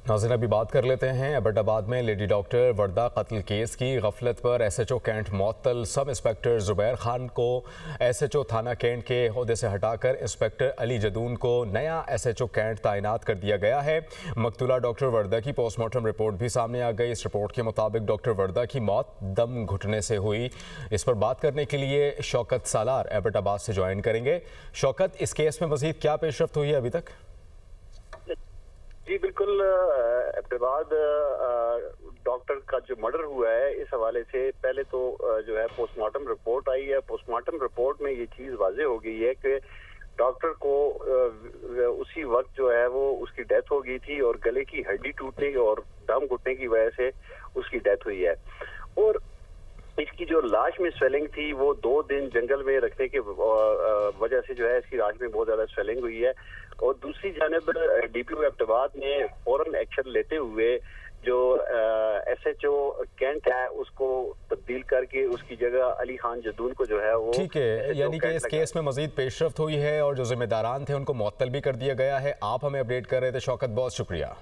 नाज़रीन, अभी बात कर लेते हैं एबटाबाद में लेडी डॉक्टर वर्दा कत्ल केस की। गफलत पर एसएचओ कैंट मुअत्तल। सब इंस्पेक्टर जुबैर खान को एसएचओ थाना कैंट के ओहदे से हटाकर इंस्पेक्टर अली जदून को नया एसएचओ कैंट तैनात कर दिया गया है। मकतूला डॉक्टर वर्दा की पोस्टमार्टम रिपोर्ट भी सामने आ गई। इस रिपोर्ट के मुताबिक डॉक्टर वर्दा की मौत दम घुटने से हुई। इस पर बात करने के लिए शौकत सालार एबटाबाद से ज्वाइन करेंगे। शौकत, इस केस में मजीद क्या पेशरफ्त हुई है अभी तक? जी बिल्कुल, एबटाबाद डॉक्टर का जो मर्डर हुआ है, इस हवाले से पहले तो जो है पोस्टमार्टम रिपोर्ट आई है। पोस्टमार्टम रिपोर्ट में ये चीज़ वाज़ेह हो गई है कि डॉक्टर को उसी वक्त जो है वो उसकी डेथ हो गई थी और गले की हड्डी टूटने और दम घुटने की वजह से उसकी डेथ हुई है। और इसकी जो लाश में स्वेलिंग थी वो 2 दिन जंगल में रखने के वजह से जो है इसकी लाश में बहुत ज्यादा स्वेलिंग हुई है। और दूसरी जानब डीपीओ एबटाबाद ने फौरन एक्शन लेते हुए जो एसएचओ कैंट है उसको तब्दील करके उसकी जगह अली खान जदून को जो है वो ठीक है, यानी कि इस केस में मजीद पेशरफ्त हुई है और जो जिम्मेदारान थे उनको मुअत्तल भी कर दिया गया है। आप हमें अपडेट कर रहे थे शौकत, बहुत शुक्रिया।